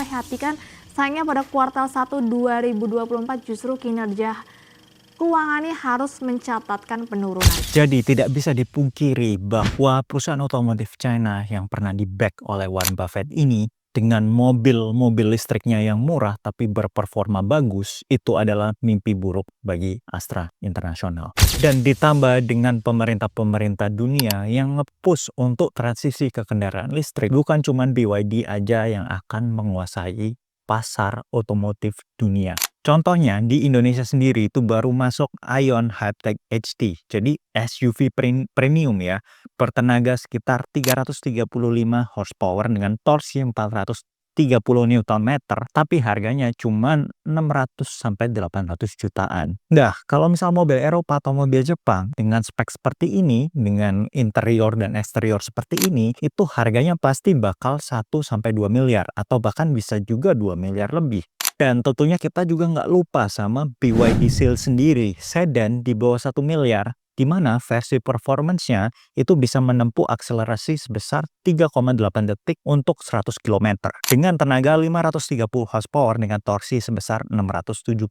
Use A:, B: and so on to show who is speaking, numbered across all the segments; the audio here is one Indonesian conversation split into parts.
A: memprihatinkan. Sayangnya pada kuartal 1 2024 justru kinerja keuangannya harus mencatatkan penurunan.
B: Jadi tidak bisa dipungkiri bahwa perusahaan otomotif China yang pernah di-back oleh Warren Buffett ini dengan mobil listriknya yang murah tapi berperforma bagus, itu adalah mimpi buruk bagi Astra International. Dan ditambah dengan pemerintah-pemerintah dunia yang nge-push untuk transisi ke kendaraan listrik, bukan cuma BYD aja yang akan menguasai pasar otomotif dunia. Contohnya di Indonesia sendiri itu baru masuk Aion Hypertech HT, jadi SUV premium ya, bertenaga sekitar 335 horsepower dengan torsi 430 Nm, tapi harganya cuma 600-800 jutaan. Nah, kalau misal mobil Eropa atau mobil Jepang dengan spek seperti ini, dengan interior dan eksterior seperti ini, itu harganya pasti bakal 1-2 miliar atau bahkan bisa juga 2 miliar lebih. Dan tentunya kita juga nggak lupa sama BYD Seal sendiri, sedan di bawah 1 miliar, di mana versi performance-nya itu bisa menempuh akselerasi sebesar 3,8 detik untuk 100 km dengan tenaga 530 horsepower dengan torsi sebesar 670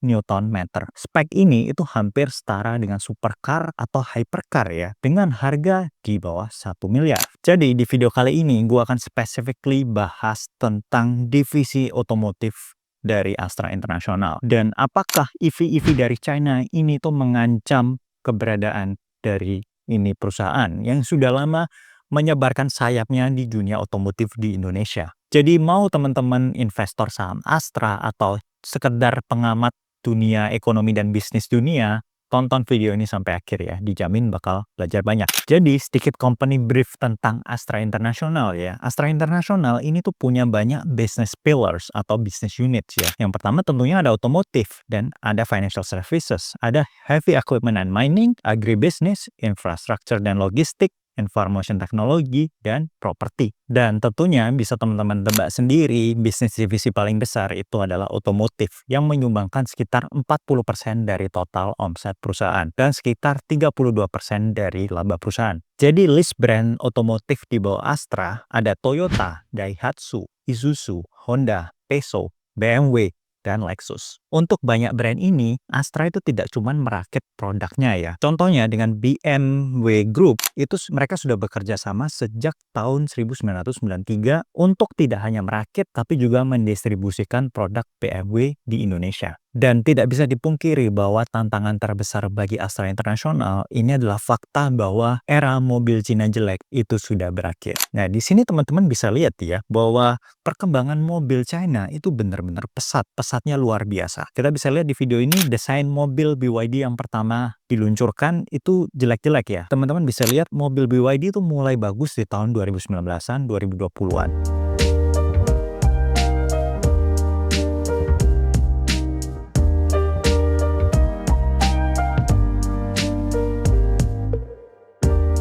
B: Nm. Spek ini itu hampir setara dengan supercar atau hypercar ya, dengan harga di bawah 1 miliar. Jadi di video kali ini gue akan specifically bahas tentang divisi otomotif dari Astra International dan apakah EV dari China ini tuh mengancam keberadaan dari ini perusahaan yang sudah lama menyebarkan sayapnya di dunia otomotif di Indonesia. Jadi mau teman-teman investor saham Astra atau sekedar pengamat dunia ekonomi dan bisnis dunia, tonton video ini sampai akhir ya, dijamin bakal belajar banyak. Jadi sedikit company brief tentang Astra International ya. Astra International ini tuh punya banyak business pillars atau business units ya. Yang pertama tentunya ada otomotif dan ada financial services, ada heavy equipment and mining, agribusiness, infrastructure dan logistik, information technology, dan property. Dan tentunya bisa teman-teman tebak sendiri, bisnis divisi paling besar itu adalah otomotif yang menyumbangkan sekitar 40% dari total omset perusahaan dan sekitar 32% dari laba perusahaan. Jadi list brand otomotif di bawah Astra ada Toyota, Daihatsu, Isuzu, Honda, Peso, BMW, dan Lexus. Untuk banyak brand ini, Astra itu tidak cuma merakit produknya ya. Contohnya dengan BMW Group, itu mereka sudah bekerja sama sejak tahun 1993 untuk tidak hanya merakit, tapi juga mendistribusikan produk BMW di Indonesia. Dan tidak bisa dipungkiri bahwa tantangan terbesar bagi Astra International ini adalah fakta bahwa era mobil Cina jelek itu sudah berakhir. Nah, di sini teman-teman bisa lihat ya, bahwa perkembangan mobil China itu benar-benar pesatnya luar biasa. Kita bisa lihat di video ini desain mobil BYD yang pertama diluncurkan itu jelek-jelek ya. Teman-teman bisa lihat mobil BYD itu mulai bagus di tahun 2019-an, 2020-an.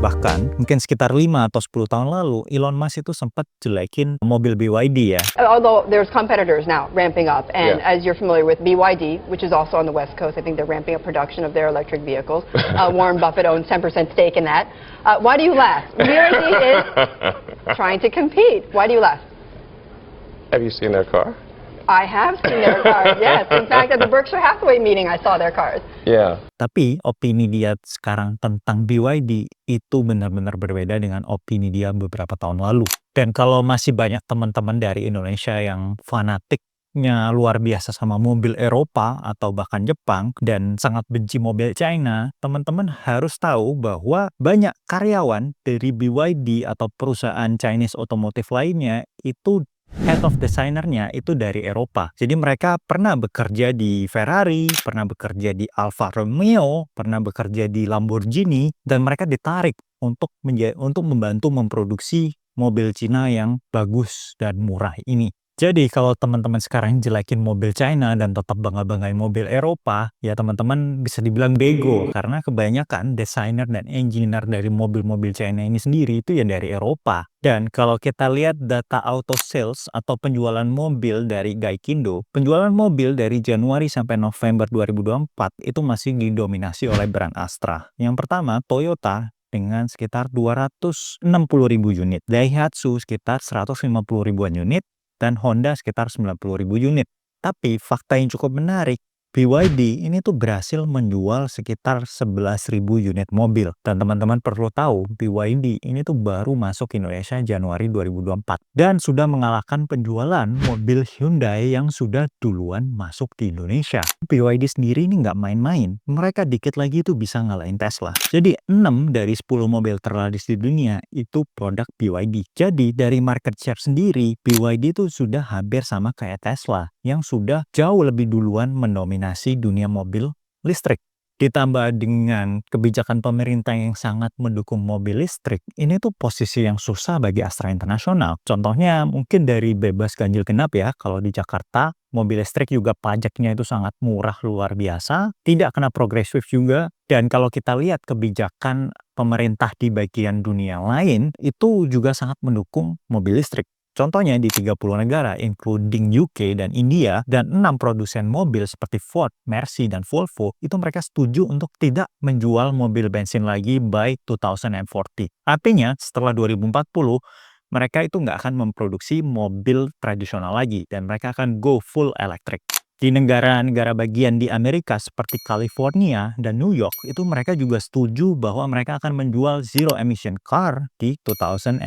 B: Bahkan mungkin sekitar 5 atau 10 tahun lalu Elon Musk itu sempat jelekin mobil BYD ya.
C: Although there's competitors now ramping up, and as you're familiar with BYD, which is also on the West Coast, I think they're ramping up production of their electric vehicles. Warren Buffett owns 10% stake in that. Why do you laugh? BYD is trying to compete. Why do you laugh?
D: Have you seen their car?
C: I have seen their cars, yes. In fact, at the Berkshire Hathaway meeting, I saw their cars.
D: Yeah.
B: Tapi opini dia sekarang tentang BYD itu benar-benar berbeda dengan opini dia beberapa tahun lalu. Dan kalau masih banyak teman-teman dari Indonesia yang fanatiknya luar biasa sama mobil Eropa atau bahkan Jepang dan sangat benci mobil China, teman-teman harus tahu bahwa banyak karyawan dari BYD atau perusahaan Chinese otomotif lainnya itu head of designernya itu dari Eropa. Jadi mereka pernah bekerja di Ferrari, pernah bekerja di Alfa Romeo, pernah bekerja di Lamborghini, dan mereka ditarik untuk membantu memproduksi mobil Cina yang bagus dan murah ini. Jadi kalau teman-teman sekarang jelekin mobil China dan tetap bangga-banggain mobil Eropa, ya teman-teman bisa dibilang bego karena kebanyakan desainer dan engineer dari mobil-mobil China ini sendiri itu ya dari Eropa. Dan kalau kita lihat data auto sales atau penjualan mobil dari Gaikindo, penjualan mobil dari Januari sampai November 2024 itu masih didominasi oleh brand Astra. Yang pertama Toyota dengan sekitar 260.000 unit, Daihatsu sekitar 150 ribuan unit, dan Honda sekitar 90.000 unit. Tapi fakta yang cukup menarik, BYD ini tuh berhasil menjual sekitar 11.000 unit mobil. Dan teman-teman perlu tahu, BYD ini tuh baru masuk Indonesia Januari 2024. Dan sudah mengalahkan penjualan mobil Hyundai yang sudah duluan masuk di Indonesia. BYD sendiri ini nggak main-main. Mereka dikit lagi tuh bisa ngalahin Tesla. Jadi 6 dari 10 mobil terlaris di dunia itu produk BYD. Jadi dari market share sendiri, BYD tuh sudah hampir sama kayak Tesla yang sudah jauh lebih duluan mendominasi dunia mobil listrik. Ditambah dengan kebijakan pemerintah yang sangat mendukung mobil listrik, ini tuh posisi yang susah bagi Astra International. Contohnya mungkin dari bebas ganjil genap ya, kalau di Jakarta mobil listrik juga pajaknya itu sangat murah luar biasa, tidak kena progresif juga, dan kalau kita lihat kebijakan pemerintah di bagian dunia lain, itu juga sangat mendukung mobil listrik. Contohnya di 30 negara, including UK dan India, dan 6 produsen mobil seperti Ford, Mercy, dan Volvo, itu mereka setuju untuk tidak menjual mobil bensin lagi by 2040. Artinya, setelah 2040, mereka itu nggak akan memproduksi mobil tradisional lagi, dan mereka akan go full electric. Di negara-negara bagian di Amerika seperti California dan New York, itu mereka juga setuju bahwa mereka akan menjual zero emission car di 2035.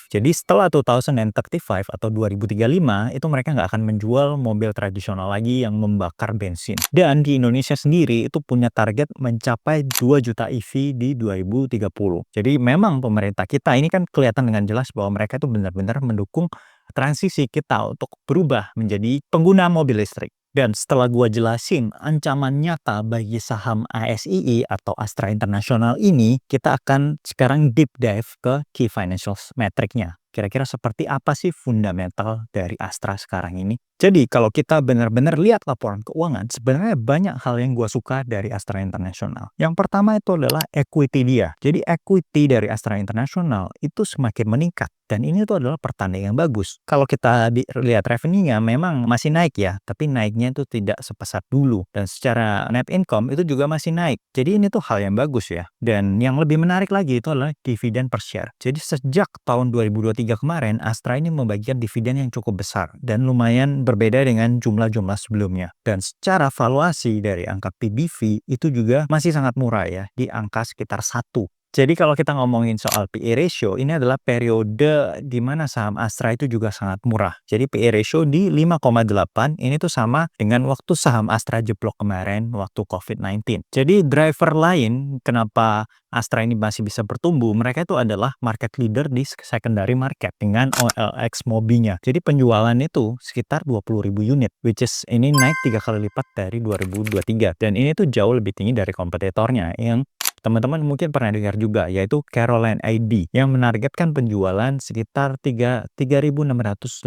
B: Jadi setelah 2035 atau 2035, itu mereka nggak akan menjual mobil tradisional lagi yang membakar bensin. Dan di Indonesia sendiri itu punya target mencapai 2 juta EV di 2030. Jadi memang pemerintah kita ini kan kelihatan dengan jelas bahwa mereka itu benar-benar mendukung transisi kita untuk berubah menjadi pengguna mobil listrik. Dan setelah gua jelasin ancaman nyata bagi saham ASII atau Astra International ini, kita akan sekarang deep dive ke key financial metric-nya. Kira-kira seperti apa sih fundamental dari Astra sekarang ini? Jadi kalau kita benar-benar lihat laporan keuangan, sebenarnya banyak hal yang gua suka dari Astra International. Yang pertama itu adalah equity dia. Jadi equity dari Astra International itu semakin meningkat. Dan ini tuh adalah pertanda yang bagus. Kalau kita lihat revenue-nya memang masih naik ya, tapi naiknya itu tidak sepesat dulu. Dan secara net income itu juga masih naik. Jadi ini tuh hal yang bagus ya. Dan yang lebih menarik lagi itu adalah dividen per share. Jadi sejak tahun 2023 kemarin, Astra ini membagikan dividen yang cukup besar. Dan lumayan berbeda dengan jumlah-jumlah sebelumnya. Dan secara valuasi dari angka PBV itu juga masih sangat murah ya, di angka sekitar 1. Jadi kalau kita ngomongin soal PE ratio, ini adalah periode di mana saham Astra itu juga sangat murah. Jadi PE ratio di 5,8, ini tuh sama dengan waktu saham Astra jeblok kemarin waktu COVID-19. Jadi driver lain kenapa Astra ini masih bisa bertumbuh, mereka itu adalah market leader di secondary market dengan OLX Mobi-nya. Jadi penjualan itu sekitar 20.000 unit, which is ini naik 3 kali lipat dari 2023. Dan ini tuh jauh lebih tinggi dari kompetitornya yang teman-teman mungkin pernah dengar juga, yaitu Caroline ID yang menargetkan penjualan sekitar 3.600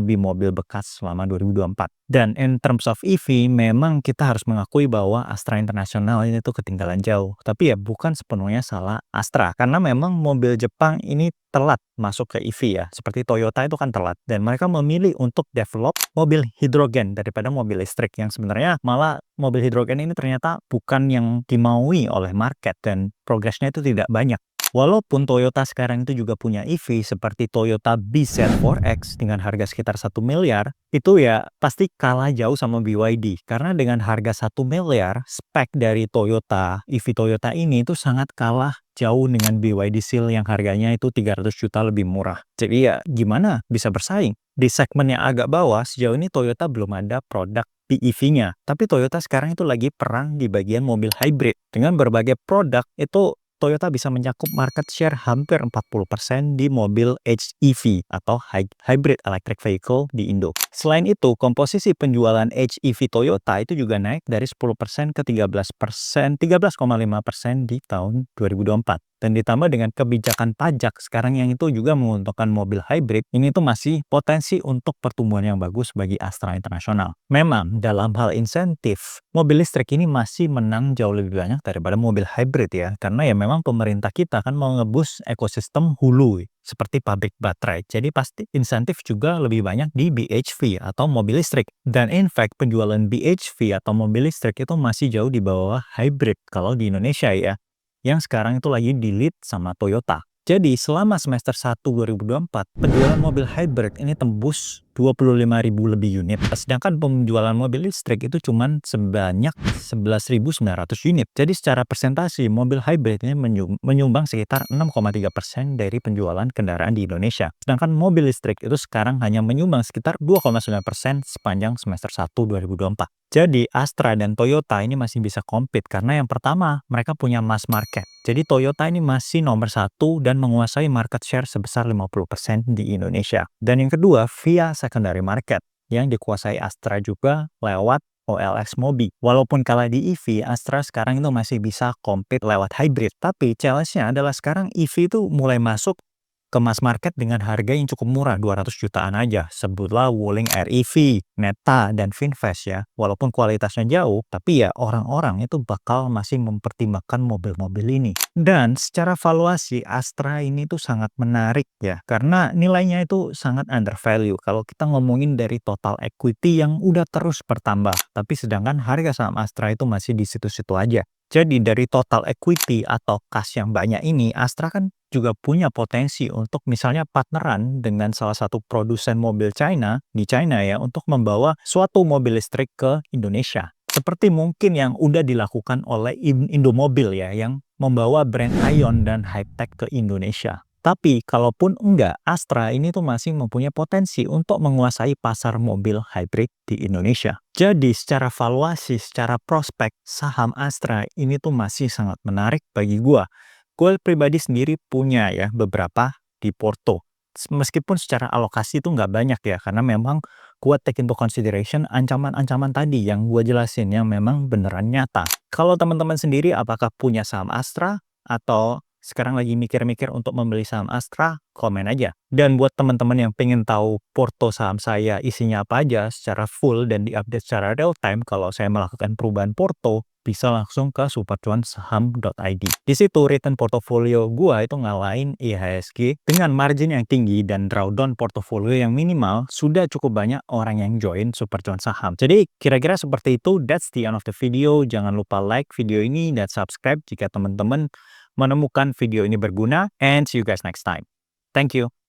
B: lebih mobil bekas selama 2024. Dan in terms of EV, memang kita harus mengakui bahwa Astra International ini tuh ketinggalan jauh. Tapi ya bukan sepenuhnya salah Astra, karena memang mobil Jepang ini telat masuk ke EV ya. Seperti Toyota itu kan telat. Dan mereka memilih untuk develop mobil hidrogen daripada mobil listrik, yang sebenarnya malah mobil hidrogen ini ternyata bukan yang dimaui oleh market dan progresnya itu tidak banyak. Walaupun Toyota sekarang itu juga punya EV seperti Toyota BZ4X dengan harga sekitar 1 miliar, itu ya pasti kalah jauh sama BYD. Karena dengan harga 1 miliar, spek dari Toyota, EV Toyota ini itu sangat kalah jauh dengan BYD Seal yang harganya itu 300 juta lebih murah. Jadi ya gimana bisa bersaing? Di segmen yang agak bawah, sejauh ini Toyota belum ada produk PEV-nya. Tapi Toyota sekarang itu lagi perang di bagian mobil hybrid. Dengan berbagai produk itu Toyota bisa mencakup market share hampir 40% di mobil HEV atau Hybrid Electric Vehicle di Indo. Selain itu, komposisi penjualan HEV Toyota itu juga naik dari 10% ke 13,5% di tahun 2024. Dan ditambah dengan kebijakan pajak sekarang yang itu juga menguntungkan mobil hybrid, ini tuh masih potensi untuk pertumbuhan yang bagus bagi Astra International. Memang dalam hal insentif, mobil listrik ini masih menang jauh lebih banyak daripada mobil hybrid ya, karena ya memang pemerintah kita kan mau ngebus ekosistem hulu seperti pabrik baterai. Jadi pasti insentif juga lebih banyak di BHV atau mobil listrik. Dan in fact penjualan BHV atau mobil listrik itu masih jauh di bawah hybrid kalau di Indonesia ya, yang sekarang itu lagi di-lead sama Toyota. Jadi selama semester 1 2024, penjualan mobil hybrid ini tembus 25.000 lebih unit. Sedangkan penjualan mobil listrik itu cuman sebanyak 11.900 unit. Jadi secara persentase mobil hybrid ini menyumbang sekitar 6,3% dari penjualan kendaraan di Indonesia. Sedangkan mobil listrik itu sekarang hanya menyumbang sekitar 2,9% sepanjang semester 1 2024. Jadi Astra dan Toyota ini masih bisa compete karena yang pertama mereka punya mass market. Jadi Toyota ini masih nomor 1 dan menguasai market share sebesar 50% di Indonesia. Dan yang kedua via secondary market yang dikuasai Astra juga lewat OLX Mobi. Walaupun kalah di EV, Astra sekarang itu masih bisa compete lewat hybrid. Tapi challenge-nya adalah sekarang EV itu mulai masuk ke mass market dengan harga yang cukup murah, 200 jutaan aja. Sebutlah Wuling REV, Neta, dan Finfast ya. Walaupun kualitasnya jauh, tapi ya orang-orang itu bakal masih mempertimbangkan mobil-mobil ini. Dan secara valuasi, Astra ini tuh sangat menarik ya. Karena nilainya itu sangat undervalue. Kalau kita ngomongin dari total equity yang udah terus bertambah. Tapi sedangkan harga saham Astra itu masih di situ-situ aja. Jadi dari total equity atau kas yang banyak ini, Astra kan juga punya potensi untuk misalnya partneran dengan salah satu produsen mobil China di China ya untuk membawa suatu mobil listrik ke Indonesia. Seperti mungkin yang udah dilakukan oleh Indomobil ya yang membawa brand Ion dan Hypertech ke Indonesia. Tapi kalaupun enggak, Astra ini tuh masih mempunyai potensi untuk menguasai pasar mobil hybrid di Indonesia. Jadi secara valuasi, secara prospek, saham Astra ini tuh masih sangat menarik bagi gua. Gue pribadi sendiri punya ya beberapa di Porto. Meskipun secara alokasi itu nggak banyak ya, karena memang gue take into consideration ancaman-ancaman tadi yang gue jelasin yang memang beneran nyata. Kalau teman-teman sendiri apakah punya saham Astra atau sekarang lagi mikir-mikir untuk membeli saham Astra, komen aja. Dan buat teman-teman yang pengen tahu porto saham saya isinya apa aja secara full dan diupdate secara real time kalau saya melakukan perubahan porto, bisa langsung ke supercuansaham.id. Di situ return portofolio gua itu ngalahin IHSG dengan margin yang tinggi dan drawdown portofolio yang minimal, sudah cukup banyak orang yang join Supercuan Saham. Jadi kira-kira seperti itu. That's the end of the video. Jangan lupa like video ini dan subscribe jika teman-teman menemukan video ini berguna, and see you guys next time. Thank you.